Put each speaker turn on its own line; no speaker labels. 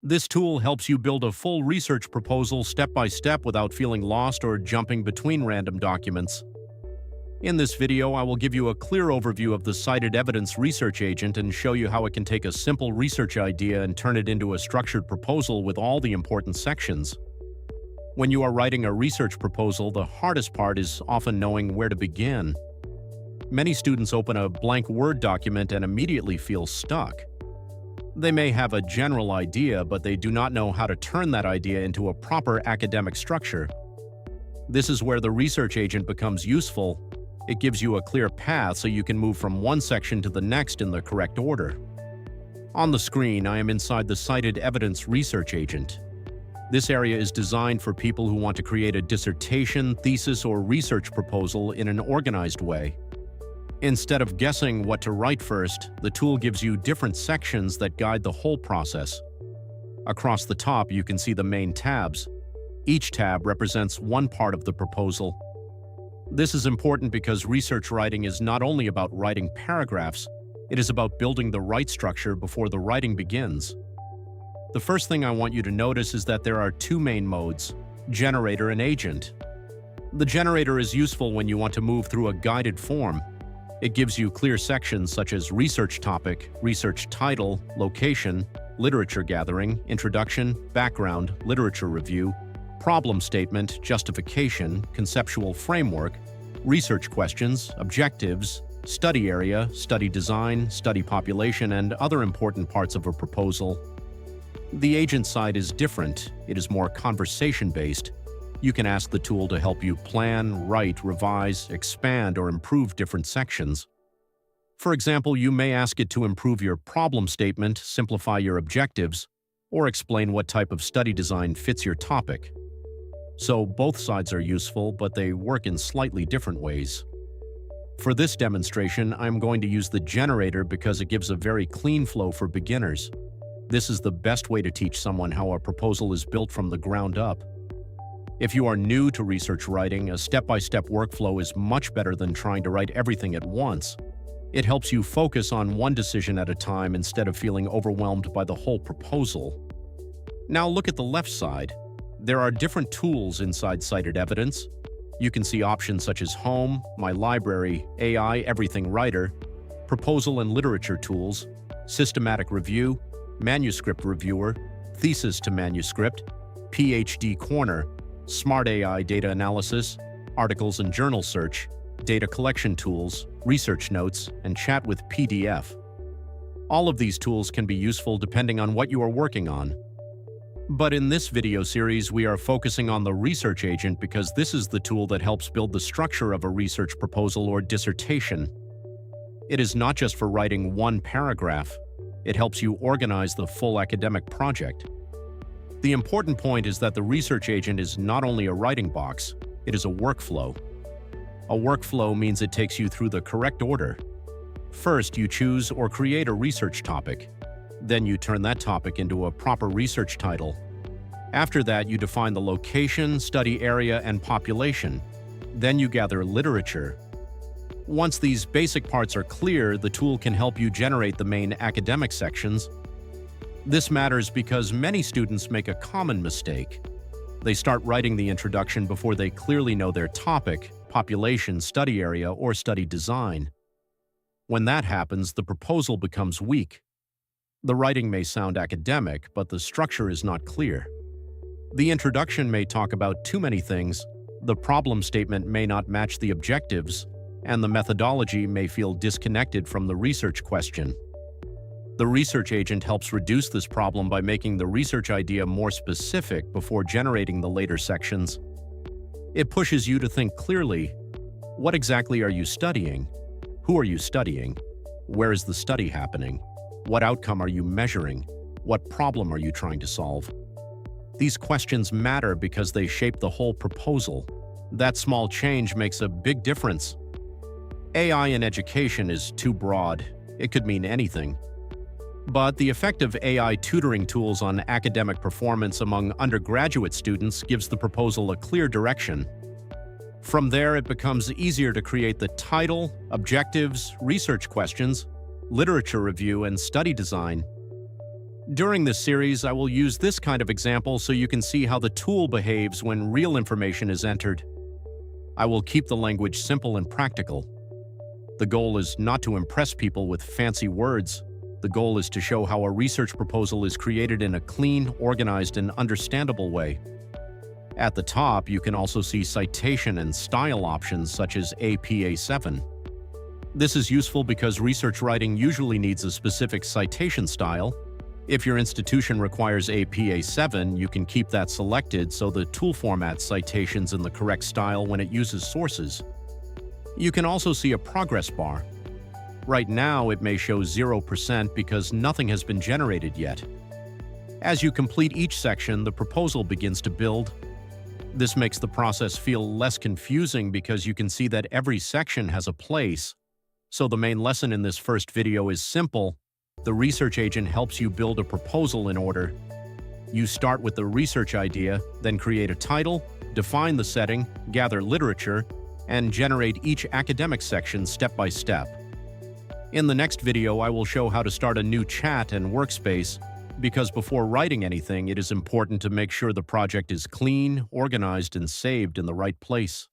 This tool helps you build a full research proposal step by step without feeling lost or jumping between random documents. In this video, I will give you a clear overview of the CitedEvidence Research Agent and show you how it can take a simple research idea and turn it into a structured proposal with all the important sections. When you are writing a research proposal, the hardest part is often knowing where to begin. Many students open a blank Word document and immediately feel stuck. They may have a general idea, but they do not know how to turn that idea into a proper academic structure. This is where the research agent becomes useful. It gives you a clear path so you can move from one section to the next in the correct order. On the screen, I am inside the CitedEvidence Research Agent. This area is designed for people who want to create a dissertation, thesis, or research proposal in an organized way. Instead of guessing what to write first, the tool gives you different sections that guide the whole process. Across the top, you can see the main tabs. Each tab represents one part of the proposal. This is important because research writing is not only about writing paragraphs, it is about building the right structure before the writing begins. The first thing I want you to notice is that there are two main modes: generator and agent. The generator is useful when you want to move through a guided form. It gives you clear sections such as research topic, research title, location, literature gathering, introduction, background, literature review, problem statement, justification, conceptual framework, research questions, objectives, study area, study design, study population, and other important parts of a proposal. The agent side is different. It is more conversation-based. You can ask the tool to help you plan, write, revise, expand, or improve different sections. For example, you may ask it to improve your problem statement, simplify your objectives, or explain what type of study design fits your topic. So both sides are useful, but they work in slightly different ways. For this demonstration, I'm going to use the generator because it gives a very clean flow for beginners. This is the best way to teach someone how a proposal is built from the ground up. If you are new to research writing, a step-by-step workflow is much better than trying to write everything at once. It helps you focus on one decision at a time instead of feeling overwhelmed by the whole proposal. Now look at the left side. There are different tools inside CitedEvidence. You can see options such as Home, My Library, AI Everything Writer, Proposal and Literature Tools, Systematic Review, Manuscript Reviewer, Thesis to Manuscript, PhD Corner, Smart AI Data Analysis, Articles and Journal Search, Data Collection Tools, Research Notes, and Chat with PDF. All of these tools can be useful depending on what you are working on. But in this video series, we are focusing on the Research Agent because this is the tool that helps build the structure of a research proposal or dissertation. It is not just for writing one paragraph. It helps you organize the full academic project. The important point is that the research agent is not only a writing box, it is a workflow. A workflow means it takes you through the correct order. First, you choose or create a research topic. Then you turn that topic into a proper research title. After that, you define the location, study area, and population. Then you gather literature. Once these basic parts are clear, the tool can help you generate the main academic sections. This matters because many students make a common mistake. They start writing the introduction before they clearly know their topic, population, study area, or study design. When that happens, the proposal becomes weak. The writing may sound academic, but the structure is not clear. The introduction may talk about too many things, the problem statement may not match the objectives, and the methodology may feel disconnected from the research question. The research agent helps reduce this problem by making the research idea more specific before generating the later sections. It pushes you to think clearly. What exactly are you studying? Who are you studying? Where is the study happening? What outcome are you measuring? What problem are you trying to solve? These questions matter because they shape the whole proposal. That small change makes a big difference. AI in education is too broad. It could mean anything. But the effect of AI tutoring tools on academic performance among undergraduate students gives the proposal a clear direction. From there, it becomes easier to create the title, objectives, research questions, literature review, and study design. During this series, I will use this kind of example so you can see how the tool behaves when real information is entered. I will keep the language simple and practical. The goal is not to impress people with fancy words. The goal is to show how a research proposal is created in a clean, organized, and understandable way. At the top, you can also see citation and style options such as APA7. This is useful because research writing usually needs a specific citation style. If your institution requires APA7, you can keep that selected so the tool formats citations in the correct style when it uses sources. You can also see a progress bar. Right now, it may show 0% because nothing has been generated yet. As you complete each section, the proposal begins to build. This makes the process feel less confusing because you can see that every section has a place. So the main lesson in this first video is simple. The research agent helps you build a proposal in order. You start with the research idea, then create a title, define the setting, gather literature, and generate each academic section step by step. In the next video, I will show how to start a new chat and workspace, because before writing anything, it is important to make sure the project is clean, organized, and saved in the right place.